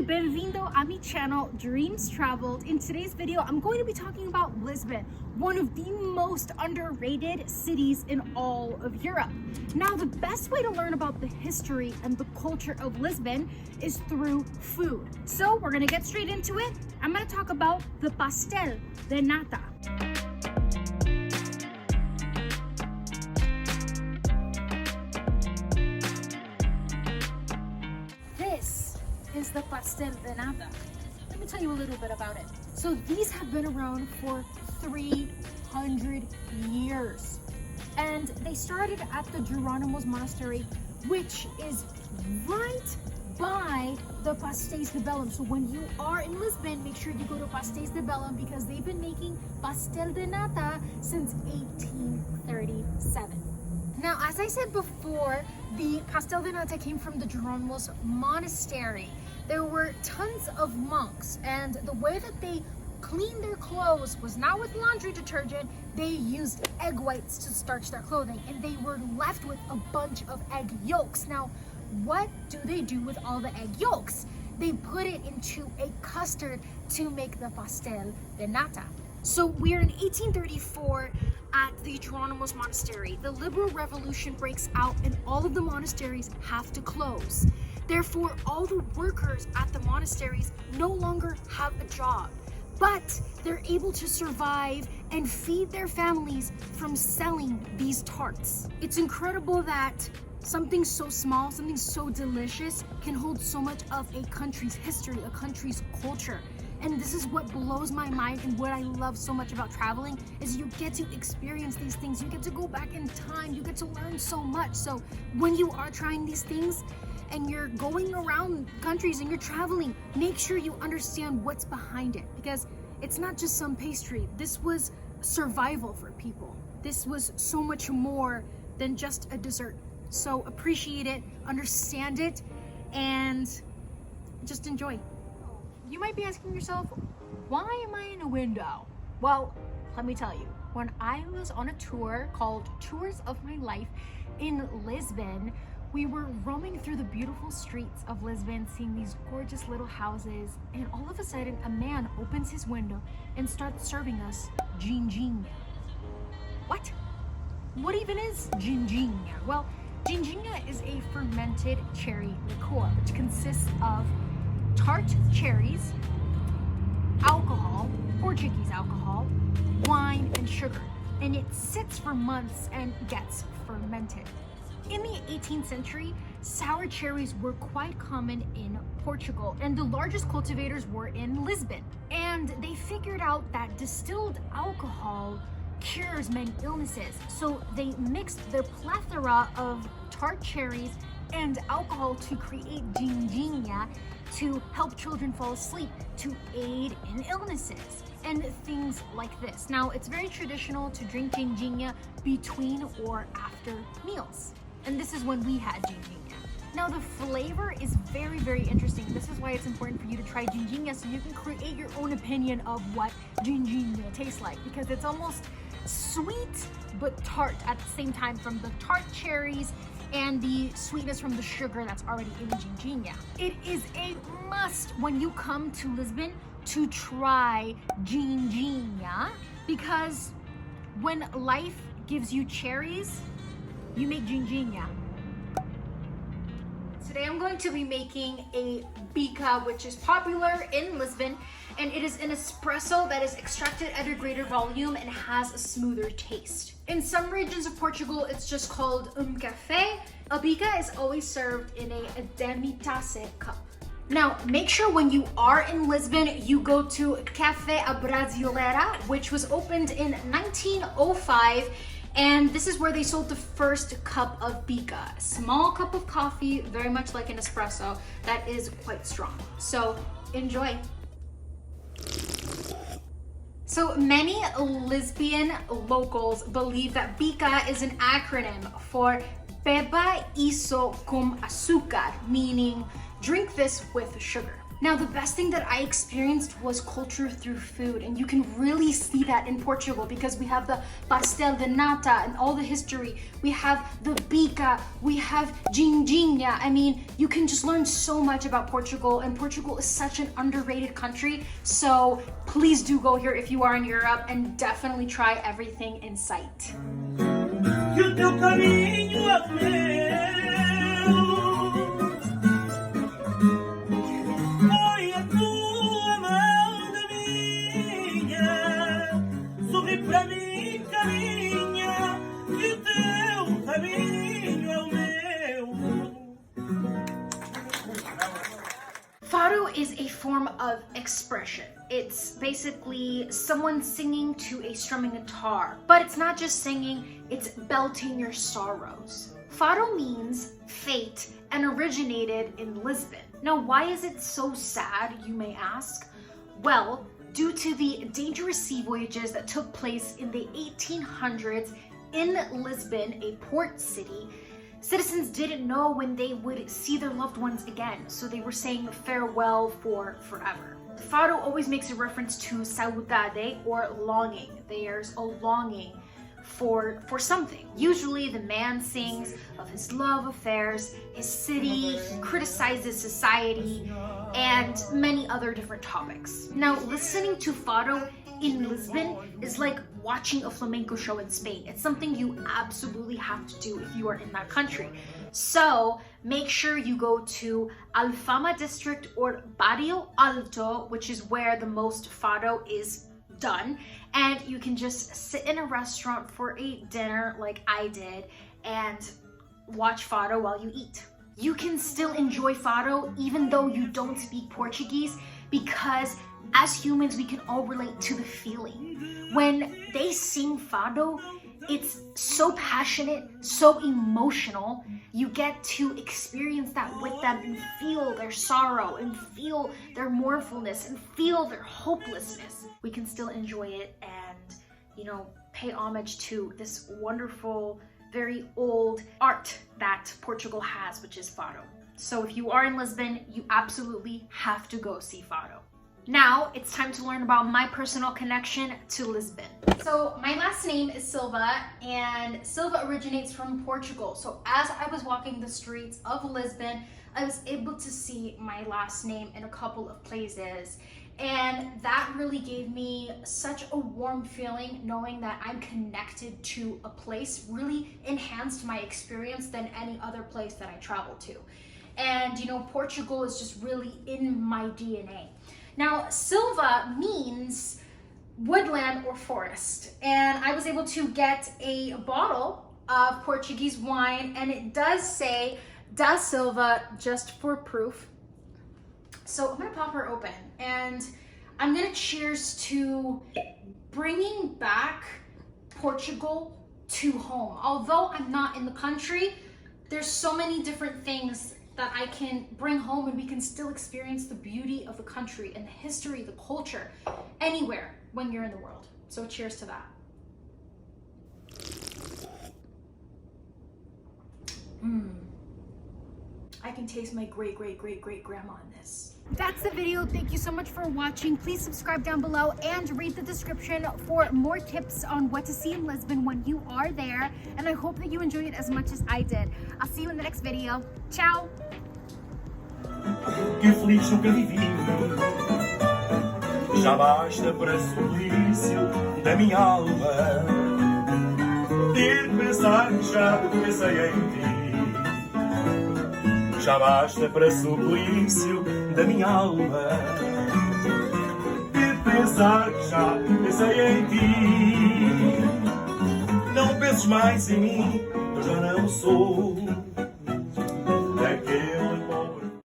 Oi, bem-vindo a mi channel Dreams Traveled. In today's video, I'm going to be talking about Lisbon, one of the most underrated cities in all of Europe. Now, the best way to learn about the history and the culture of Lisbon is through food. So we're gonna get straight into it. I'm gonna talk about the Pastel de Nata. This is the Pastel de Nata. Let me tell you a little bit about it. So these have been around for 300 years. And they started at the Geronimo's Monastery, which is right by the Pasteis de Belem. So when you are in Lisbon, make sure you go to Pasteis de Belem because they've been making Pastel de Nata since 1837. Now, as I said before, the Pastel de Nata came from the Geronimo's Monastery. There were tons of monks, and the way that they cleaned their clothes was not with laundry detergent. They used egg whites to starch their clothing, and they were left with a bunch of egg yolks. Now, what do they do with all the egg yolks? They put it into a custard to make the Pastel de Nata. So we're in 1834 at the Geronimo's Monastery. The liberal revolution breaks out and all of the monasteries have to close. Therefore, all the workers at the monasteries no longer have a job, but they're able to survive and feed their families from selling these tarts. It's incredible that something so small, something so delicious can hold so much of a country's history, a country's culture. And this is what blows my mind, and what I love so much about traveling is you get to experience these things. You get to go back in time. You get to learn so much. So when you are trying these things and you're going around countries and you're traveling, make sure you understand what's behind it, because it's not just some pastry. This was survival for people. This was so much more than just a dessert. So appreciate it, understand it, and just enjoy. You might be asking yourself, why am I in a window? Well, let me tell you, when I was on a tour called Tours of My Life in Lisbon, we were roaming through the beautiful streets of Lisbon, seeing these gorgeous little houses, and all of a sudden a man opens his window and starts serving us Ginjinha. What? What even is Ginjinha? Well, Ginjinha is a fermented cherry liqueur, which consists of tart cherries, alcohol, Portuguese alcohol, wine, and sugar. And it sits for months and gets fermented. In the 18th century, sour cherries were quite common in Portugal, and the largest cultivators were in Lisbon. And they figured out that distilled alcohol cures many illnesses. So they mixed their plethora of tart cherries and alcohol to create Ginjinha to help children fall asleep, to aid in illnesses, and things like this. Now, it's very traditional to drink Ginjinha between or after meals. And this is when we had Ginjinha. Now, the flavor is very, very interesting. This is why it's important for you to try Ginjinha, so you can create your own opinion of what Ginjinha tastes like, because it's almost sweet but tart at the same time, from the tart cherries and the sweetness from the sugar that's already in Ginjinha. It is a must when you come to Lisbon to try Ginjinha, because when life gives you cherries, you make Ginjinha. Today I'm going to be making a Bika, which is popular in Lisbon, and it is an espresso that is extracted at a greater volume and has a smoother taste. In some regions of Portugal, it's just called café. A Bika is always served in a demi-tasse cup. Now, make sure when you are in Lisbon, you go to Café Brasileira, which was opened in 1905. And this is where they sold the first cup of Bica, a small cup of coffee, very much like an espresso, that is quite strong. So enjoy. So many Lisbon locals believe that Bica is an acronym for Beba isso com açúcar, meaning drink this with sugar. Now, the best thing that I experienced was culture through food, and you can really see that in Portugal because we have the Pastel, the Nata, and all the history. We have the Bica, we have Ginjinha. I mean, you can just learn so much about Portugal, and Portugal is such an underrated country. So please do go here if you are in Europe, and definitely try everything in sight. Fado is a form of expression. It's basically someone singing to a strumming guitar, but it's not just singing, it's belting your sorrows. Fado means fate and originated in Lisbon. Now, why is it so sad, you may ask? Well, due to the dangerous sea voyages that took place in the 1800s in Lisbon, a port city, citizens didn't know when they would see their loved ones again, so they were saying farewell for forever. Fado always makes a reference to saudade, or longing. There's a longing for something. Usually the man sings of his love affairs, his city, criticizes society, and many other different topics. Now, listening to Fado in Lisbon is like watching a flamenco show in Spain. It's something you absolutely have to do if you are in that country. So make sure you go to Alfama district or Barrio Alto, which is where the most Fado is done. And you can just sit in a restaurant for a dinner like I did and watch Fado while you eat. You can still enjoy Fado even though you don't speak Portuguese, because as humans, we can all relate to the feeling. When they sing Fado, it's so passionate, so emotional. You get to experience that with them and feel their sorrow and feel their mournfulness and feel their hopelessness. We can still enjoy it and, you know, pay homage to this wonderful, very old art that Portugal has, which is Fado. So if you are in Lisbon, you absolutely have to go see Fado. Now it's time to learn about my personal connection to Lisbon. So my last name is Silva, and Silva originates from Portugal. So as I was walking the streets of Lisbon, I was able to see my last name in a couple of places. And that really gave me such a warm feeling, knowing that I'm connected to a place. Really enhanced my experience than any other place that I traveled to. And you know, Portugal is just really in my DNA. Now, Silva means woodland or forest, and I was able to get a bottle of Portuguese wine, and it does say Da Silva, just for proof. So I'm gonna pop her open, and I'm gonna cheers to bringing back Portugal to home. Although I'm not in the country, there's so many different things that I can bring home, and we can still experience the beauty of the country and the history, the culture, anywhere when you're in the world. So cheers to that. I can taste my great grandma in this. That's the video. Thank you so much for watching. Please subscribe down below and read the description for more tips on what to see in Lisbon when you are there. And I hope that you enjoyed it as much as I did. I'll see you in the next video. Ciao! Que feliz nunca vivi, já basta para suplício da minha alma ter que pensar que já pensei em ti. Já basta para suplício da minha alma ter que pensar que já pensei em ti. Não penses mais em mim, eu já não sou